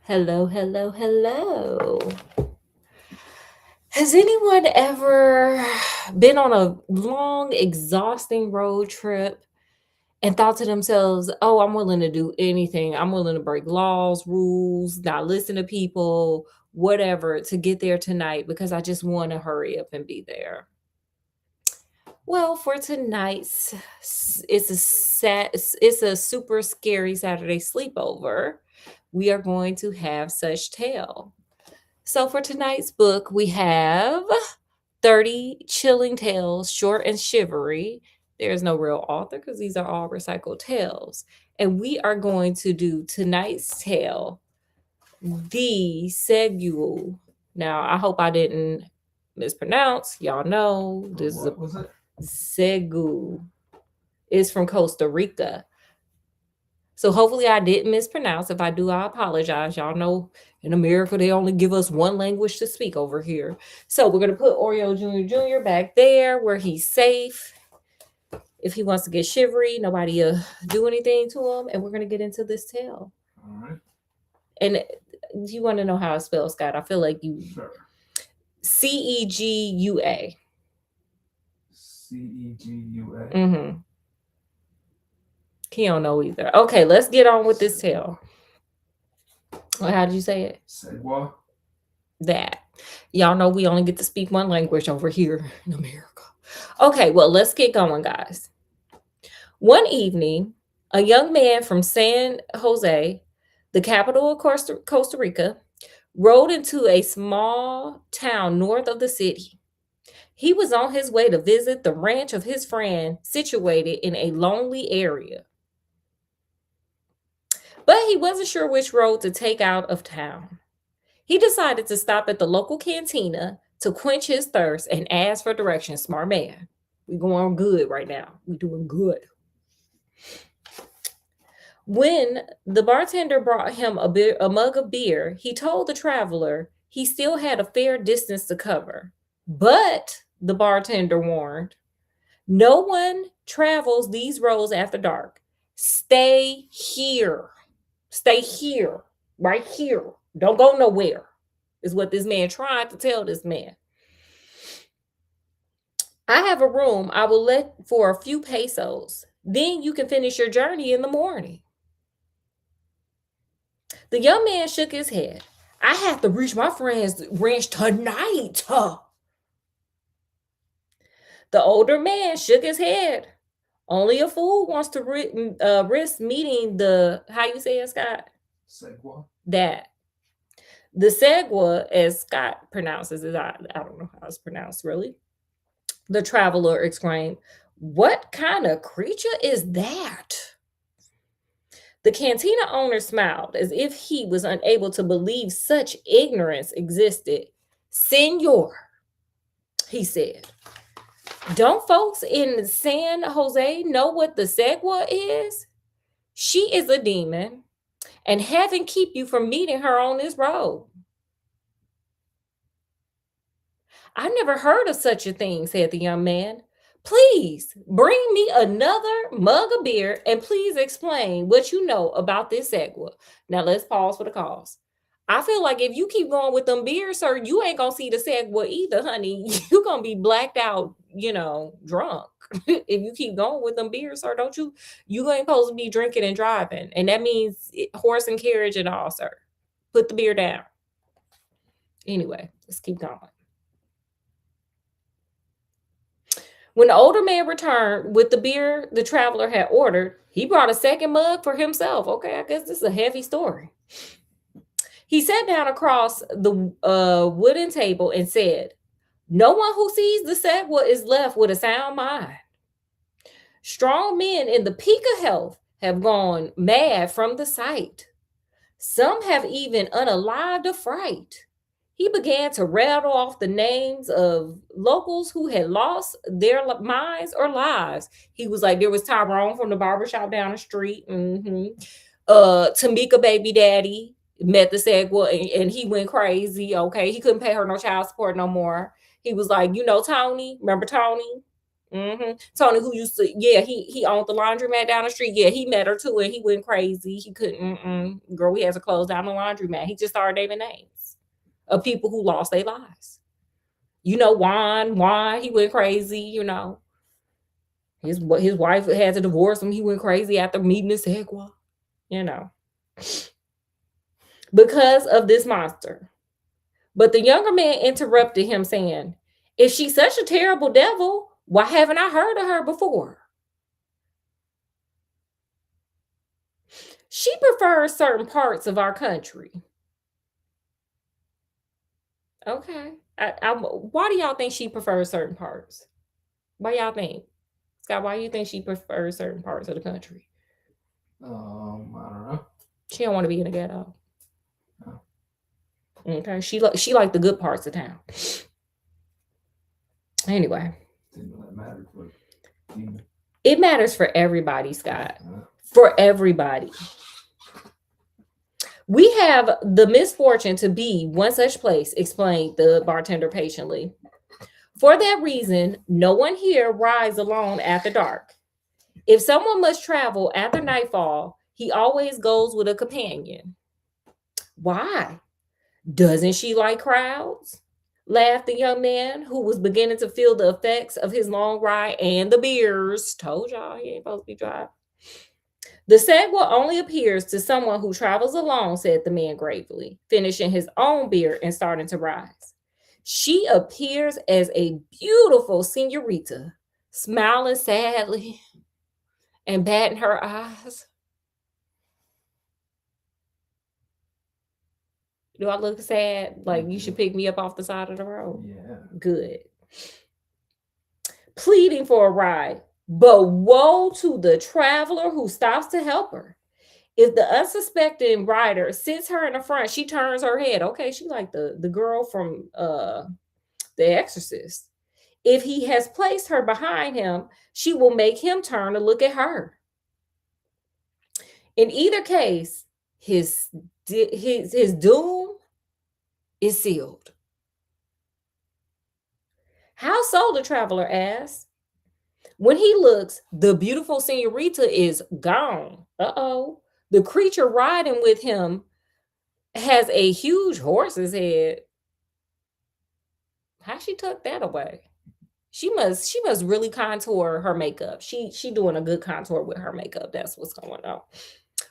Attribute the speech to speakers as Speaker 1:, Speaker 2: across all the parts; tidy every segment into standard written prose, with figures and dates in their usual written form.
Speaker 1: Hello, hello, hello. Has anyone ever been on a long, exhausting road trip and thought to themselves, oh, I'm willing to do anything? I'm willing to break laws, rules, not listen to people, whatever, to get there tonight because I just want to hurry up and be there. Well, for tonight's, it's a super scary Saturday sleepover. We are going to have such tale. So for tonight's book, we have 30 Chilling Tales, Short and Shivery. There's no real author because these are all recycled tales. And we are going to do tonight's tale, The Cegua. Now, I hope I didn't mispronounce. Y'all know this is a
Speaker 2: What was it?
Speaker 1: Cegua. It's from Costa Rica. So hopefully I didn't mispronounce. If I do, I apologize. Y'all know in America they only give us one language to speak over here. So we're gonna put Oreo Jr. back there where he's safe. If he wants to get shivery, nobody do anything to him, and we're gonna get into this tale.
Speaker 2: All right.
Speaker 1: And you want to know how I spell Scott? I feel like you
Speaker 2: Sure.
Speaker 1: Cegua.
Speaker 2: Cegua.
Speaker 1: Mm-hmm. He don't know either. Okay, let's get on with this tale. How did you say it?
Speaker 2: Cegua.
Speaker 1: That. Y'all know we only get to speak one language over here in America. Okay, well, let's get going, guys. One evening, a young man from San Jose, the capital of Costa Rica, rode into a small town north of the city. He was on his way to visit the ranch of his friend situated in a lonely area. But he wasn't sure which road to take out of town. He decided to stop at the local cantina to quench his thirst and ask for directions. Smart man. We going good right now. We doing good. When the bartender brought him a mug of beer, he told the traveler he still had a fair distance to cover. But, the bartender warned, no one travels these roads after dark. Stay here. Stay here. Right here. Don't go nowhere, is what this man tried to tell this man. I have a room I will let for a few pesos. Then you can finish your journey in the morning. The young man shook his head. I have to reach my friend's ranch tonight. Huh. The older man shook his head. Only a fool wants to risk meeting how you say it, Scott?
Speaker 2: Cegua.
Speaker 1: That. The Cegua, as Scott pronounces it, I don't know how it's pronounced really. The traveler exclaimed, what kind of creature is that? The cantina owner smiled as if he was unable to believe such ignorance existed. Senor, he said, don't folks in San Jose know what the Cegua is? She is a demon, and heaven keep you from meeting her on this road. I never heard of such a thing, said the young man. Please bring me another mug of beer and please explain what you know about this Cegua. Now let's pause for the cause. I feel like if you keep going with them beers, sir, you ain't gonna see the Cegua either, honey. You're gonna be blacked out, drunk. If you keep going with them beers, sir, don't you ain't supposed to be drinking and driving. And that means horse and carriage and all, sir. Put the beer down. Anyway, let's keep going. When the older man returned with the beer the traveler had ordered, he brought a second mug for himself. Okay, I guess this is a heavy story. He sat down across the wooden table and said, no one who sees the Cegua is left with a sound mind. Strong men in the peak of health have gone mad from the sight. Some have even unalived of fright. He began to rattle off the names of locals who had lost their minds or lives. He was like, there was Tyrone from the barbershop down the street. Tamika baby daddy met the Cegua and he went crazy. Okay. He couldn't pay her no child support no more. He was like, Tony, remember Tony? Tony, who used to, yeah, he owned the laundromat down the street. Yeah, he met her too, and he went crazy. He couldn't, girl, we had to close down the laundromat. He just started naming names of people who lost their lives. You know, Juan, he went crazy. You know, his wife had to divorce him. He went crazy after meeting the Cegua. You know, because of this monster. But the younger man interrupted him, saying, "If she's such a terrible devil, why haven't I heard of her before?" She prefers certain parts of our country. Okay. Why do y'all think she prefers certain parts? Why y'all think? Scott, why do you think she prefers certain parts of the country?
Speaker 2: I don't know.
Speaker 1: She don't want to be in the ghetto. Oh. Okay. She like the good parts of town. Anyway. It matters for everybody, Scott. For everybody. We have the misfortune to be one such place, explained the bartender patiently. For that reason, no one here rides alone after dark. If someone must travel after nightfall, he always goes with a companion. Why? Doesn't she like crowds? Laughed the young man, who was beginning to feel the effects of his long ride and the beers. Told y'all he ain't supposed to be driving. The Cegua only appears to someone who travels alone, said the man gravely, finishing his own beer and starting to rise. She appears as a beautiful senorita, smiling sadly and batting her eyes. Do I look sad? Like you should pick me up off the side of the road?
Speaker 2: Yeah.
Speaker 1: Good. Pleading for a ride. But woe to the traveler who stops to help her. If the unsuspecting rider sits her in the front, she turns her head. Okay, she like the girl from The Exorcist. If he has placed her behind him, she will make him turn to look at her. In either case, his doom is sealed. How so? The traveler asks. When he looks, the beautiful senorita is gone. Uh-oh. The creature riding with him has a huge horse's head. How she tuck that away? She must really contour her makeup. She doing a good contour with her makeup. That's what's going on.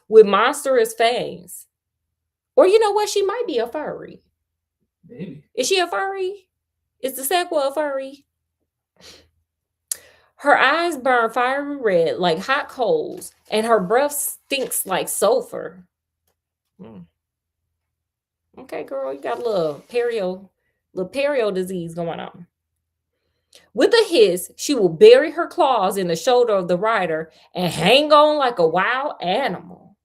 Speaker 1: With monstrous fangs. Or you know what? She might be a furry.
Speaker 2: Maybe.
Speaker 1: Is she a furry? Is the Cegua a furry? Her eyes burn fiery red like hot coals, and her breath stinks like sulfur. Okay, girl, you got a little perio disease going on. With a hiss, she will bury her claws in the shoulder of the rider and hang on like a wild animal.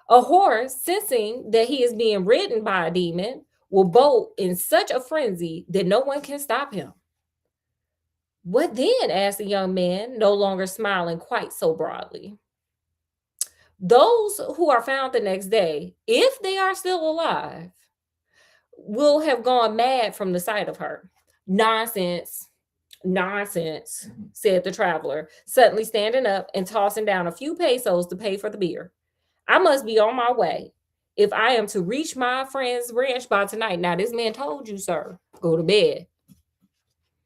Speaker 1: A horse, sensing that he is being ridden by a demon, will bolt in such a frenzy that no one can stop him. What then? Asked the young man, no longer smiling quite so broadly. Those who are found the next day, if they are still alive, will have gone mad from the sight of her. Nonsense, said the traveler, suddenly standing up and tossing down a few pesos to pay for the beer. I must be on my way if I am to reach my friend's ranch by tonight. Now, this man told you, sir, go to bed.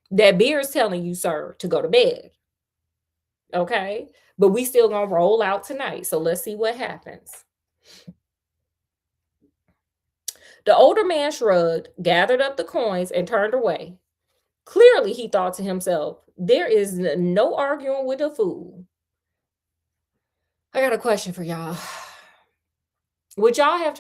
Speaker 1: That beer is telling you, sir, to go to bed. Okay? But we still gonna roll out tonight. So let's see what happens. The older man shrugged, gathered up the coins, and turned away. Clearly, he thought to himself, there is no arguing with a fool. I got a question for y'all. Would y'all have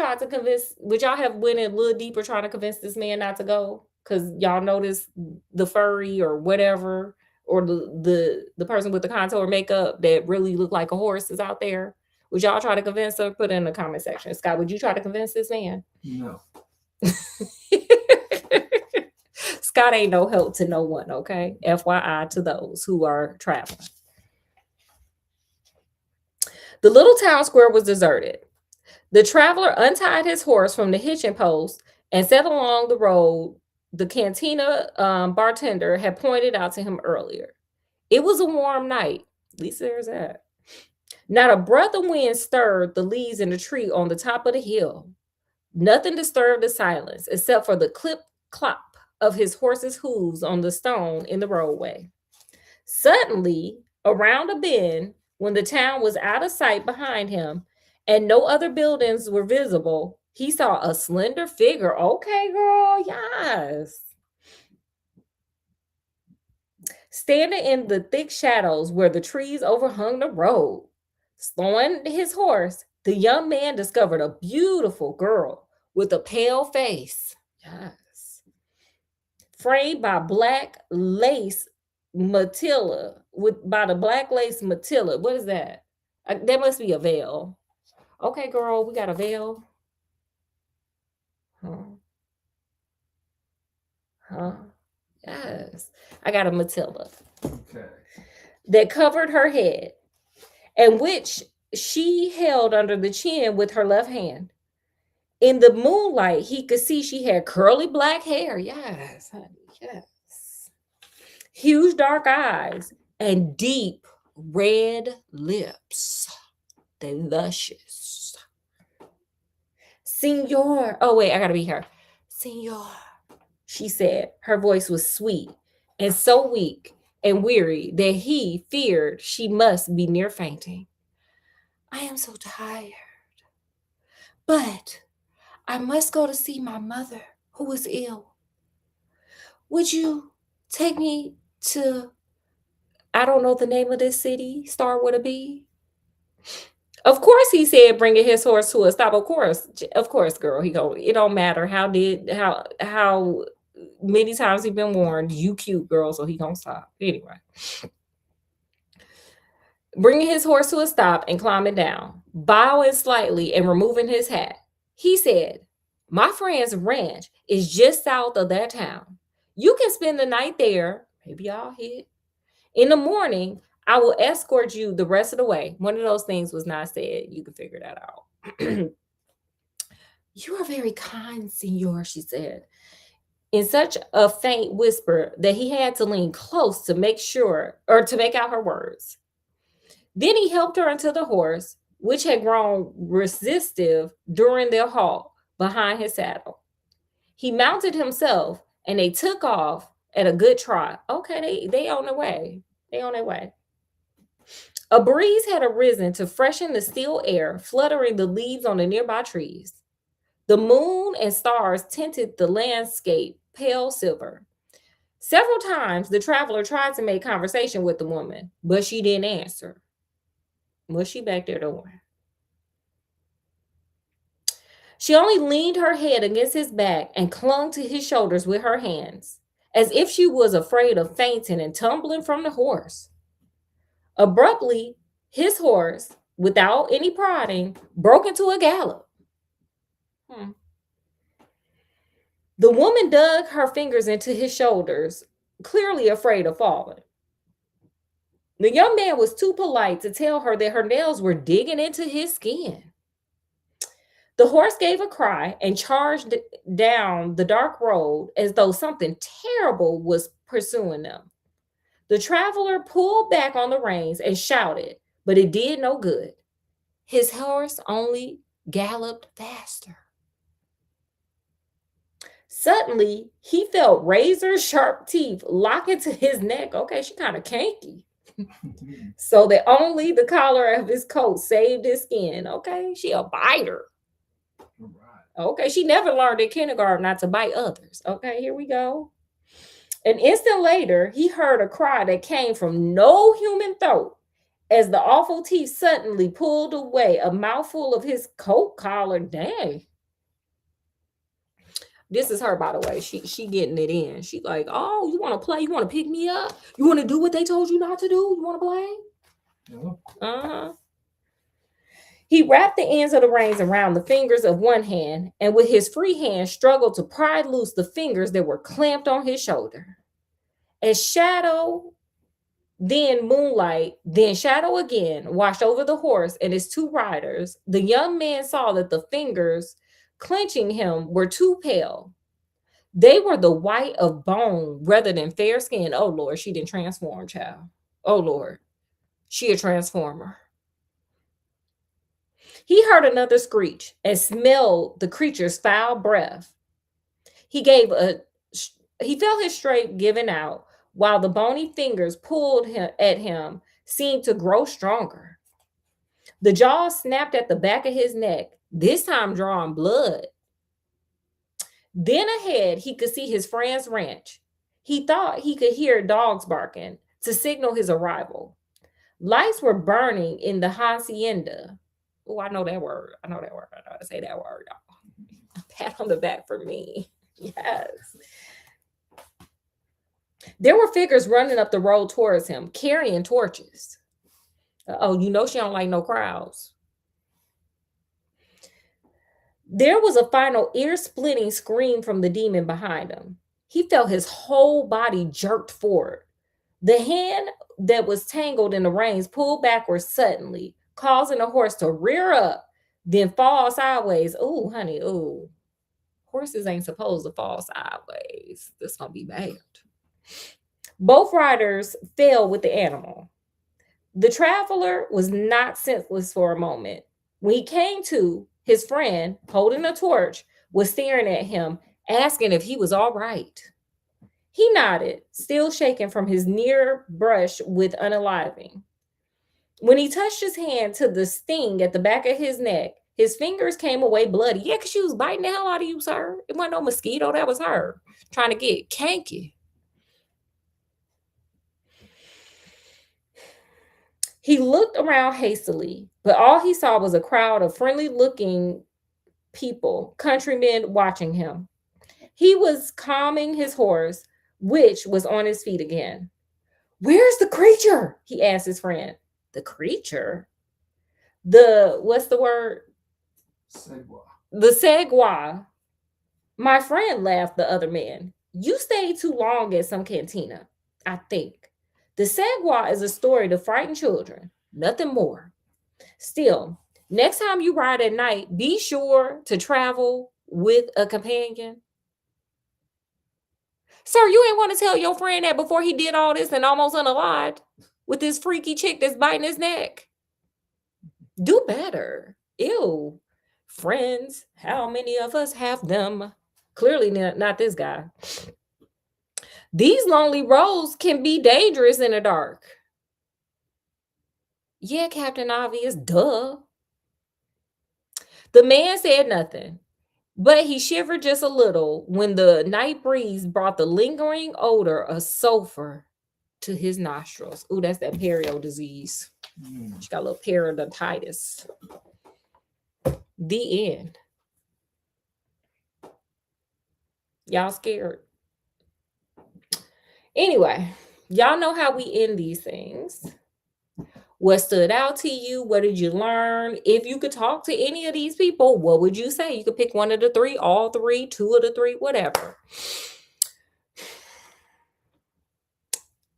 Speaker 1: went in a little deeper trying to convince this man not to go? Because y'all noticed the furry or whatever, or the person with the contour makeup that really looked like a horse is out there. Would y'all try to convince her? Put it in the comment section. Scott, would you try to convince this man?
Speaker 2: No.
Speaker 1: Scott ain't no help to no one, okay? FYI to those who are traveling. The little town square was deserted. The traveler untied his horse from the hitching post and set along the road the cantina bartender had pointed out to him earlier. It was a warm night. At least there's that. Not a breath of wind stirred the leaves in the tree on the top of the hill. Nothing disturbed the silence except for the clip clop of his horse's hooves on the stone in the roadway. Suddenly, around a bend, when the town was out of sight behind him and no other buildings were visible, he saw a slender figure. Okay, girl, yes. Standing in the thick shadows where the trees overhung the road. Slowing his horse, the young man discovered a beautiful girl with a pale face. Yes. Framed by black lace matilla, with by the black lace matilla. What is that? That must be a veil. Okay, girl, we got a veil. Huh? Huh? Yes. I got a matilla
Speaker 2: Okay.
Speaker 1: that covered her head, and which she held under the chin with her left hand. In the moonlight, he could see she had curly black hair. Yes, honey, yes. Huge dark eyes and deep red lips. They luscious. Senor. Oh, wait, I gotta be her. Senor, she said. Her voice was sweet and so weak and weary that he feared she must be near fainting. I am so tired, but I must go to see my mother who is ill. Would you take me to, I don't know the name of this city, start with a B? Of course, he said, bringing his horse to a stop. Of course, girl. He go. It don't matter how many times he been warned. You cute, girl, so he gonna stop anyway. Bringing his horse to a stop and climbing down, bowing slightly and removing his hat, he said, my friend's ranch is just south of that town. You can spend the night there. Maybe I'll hit. In the morning, I will escort you the rest of the way. One of those things was not said. You can figure that out. You are very kind, senor, she said, in such a faint whisper that he had to lean close to make sure or to make out her words. Then he helped her into the horse, which had grown resistive during their halt behind his saddle. He mounted himself and they took off at a good trot. Okay, they on their way. They on their way. A breeze had arisen to freshen the still air, fluttering the leaves on the nearby trees. The moon and stars tinted the landscape pale silver. Several times the traveler tried to make conversation with the woman, but she didn't answer. What's she back there doing? She only leaned her head against his back and clung to his shoulders with her hands, as if she was afraid of fainting and tumbling from the horse. Abruptly, his horse, without any prodding, broke into a gallop. The woman dug her fingers into his shoulders, clearly afraid of falling. The young man was too polite to tell her that her nails were digging into his skin. The horse gave a cry and charged down the dark road as though something terrible was pursuing them. The traveler pulled back on the reins and shouted, but it did no good. His horse only galloped faster. Suddenly, he felt razor sharp teeth lock into his neck. Okay, she kind of kinky. So that only the collar of his coat saved his skin. Okay, she a biter. Okay, she never learned in kindergarten not to bite others. Okay, here we go. An instant later, he heard a cry that came from no human throat as the awful teeth suddenly pulled away a mouthful of his coat collar. Dang. This is her, by the way. She getting it in. She like, oh, you want to play? You want to pick me up? You want to do what they told you not to do? You want to play?
Speaker 2: Yeah.
Speaker 1: Uh-huh. He wrapped the ends of the reins around the fingers of one hand and with his free hand struggled to pry loose the fingers that were clamped on his shoulder. As shadow, then moonlight, then shadow again washed over the horse and his two riders, the young man saw that the fingers clenching him were too pale. They were the white of bone rather than fair skin. Oh, Lord, she didn't transform, child. Oh Lord, she a transformer. He heard another screech and smelled the creature's foul breath. He gave a he felt his strength giving out while the bony fingers pulled him at him seemed to grow stronger. The jaws snapped at the back of his neck, this time drawing blood. Then ahead, he could see his friend's ranch. He thought he could hear dogs barking to signal his arrival. Lights were burning in the hacienda. Oh, I know that word. I know that word. I know how to say that word, y'all. A pat on the back for me. Yes. There were figures running up the road towards him, carrying torches. Oh, you know she don't like no crowds. There was a final ear-splitting scream from the demon behind him. He felt his whole body jerked forward. The hand that was tangled in the reins pulled backwards suddenly, causing the horse to rear up, then fall sideways. Oh, honey, oh. Horses ain't supposed to fall sideways. This gonna be bad. Both riders fell with the animal. The traveler was not senseless for a moment. When he came to, his friend, holding a torch, was staring at him, asking if he was all right. He nodded, still shaken from his near brush with unaliving. When he touched his hand to the sting at the back of his neck, his fingers came away bloody. Yeah, because she was biting the hell out of you, sir. It wasn't no mosquito, that was her trying to get kanky. He looked around hastily, but all he saw was a crowd of friendly-looking people, countrymen watching him. He was calming his horse, which was on his feet again. Where's the creature? He asked his friend. The creature? What's the word?
Speaker 2: Cegua.
Speaker 1: The Cegua. My friend, laughed the other man. You stayed too long at some cantina, I think. The Cegua is a story to frighten children, nothing more. Still, next time you ride at night, be sure to travel with a companion. Sir, you ain't want to tell your friend that before he did all this and almost unalived with this freaky chick that's biting his neck. Do better. Ew. Friends, how many of us have them? Clearly not this guy. These lonely roads can be dangerous in the dark. Yeah, Captain Obvious, duh. The man said nothing, but he shivered just a little when the night breeze brought the lingering odor of sulfur to his nostrils. Ooh, that's that perio disease. She got a little periodontitis. The end. Y'all scared? Anyway, y'all know how we end these things. What stood out to you? What did you learn? If you could talk to any of these people, what would you say? You could pick one of the three, all three, two of the three, whatever.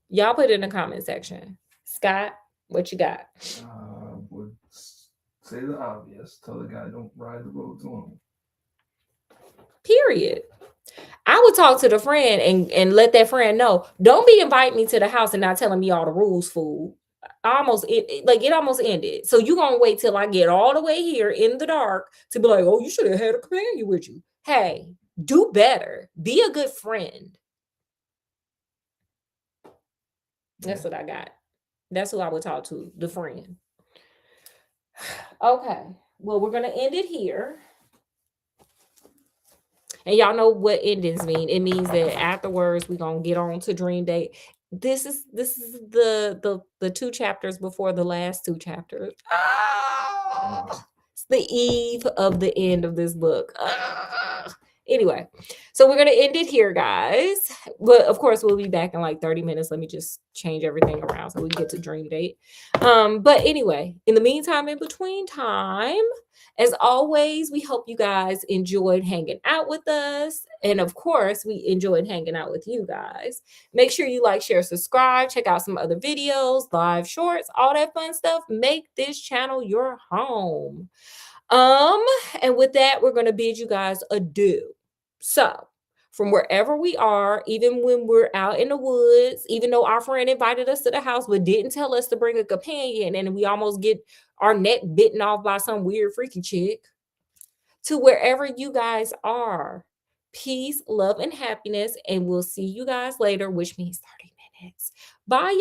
Speaker 1: Y'all put it in the comment section. Scott, what you got?
Speaker 2: Would say the obvious. Tell the guy don't ride the roads alone.
Speaker 1: Period. I would talk to the friend and let that friend know. Don't be inviting me to the house and not telling me all the rules, fool. It almost ended. So you gonna wait till I get all the way here in the dark to be like, oh, you should have had a companion with you. Hey, do better. Be a good friend. That's what I got. That's who I would talk to, the friend. Okay. Well, we're gonna end it here. And y'all know what endings mean. It means that afterwards we're gonna get on to dream date. This is the 2 chapters before the last 2 chapters. It's the eve of the end of this book. Anyway, so we're gonna end it here, guys. But of course, we'll be back in like 30 minutes. Let me just change everything around so we can get to dream date. But anyway, in the meantime, in between time, as always, we hope you guys enjoyed hanging out with us. And of course, we enjoyed hanging out with you guys. Make sure you like, share, subscribe, check out some other videos, live shorts, all that fun stuff. Make this channel your home. And with that, we're going to bid you guys adieu. So, from wherever we are, even when we're out in the woods, even though our friend invited us to the house but didn't tell us to bring a companion, and we almost get our neck bitten off by some weird freaky chick, to wherever you guys are. Peace, love, and happiness. And we'll see you guys later, which means 30 minutes. Bye, y'all.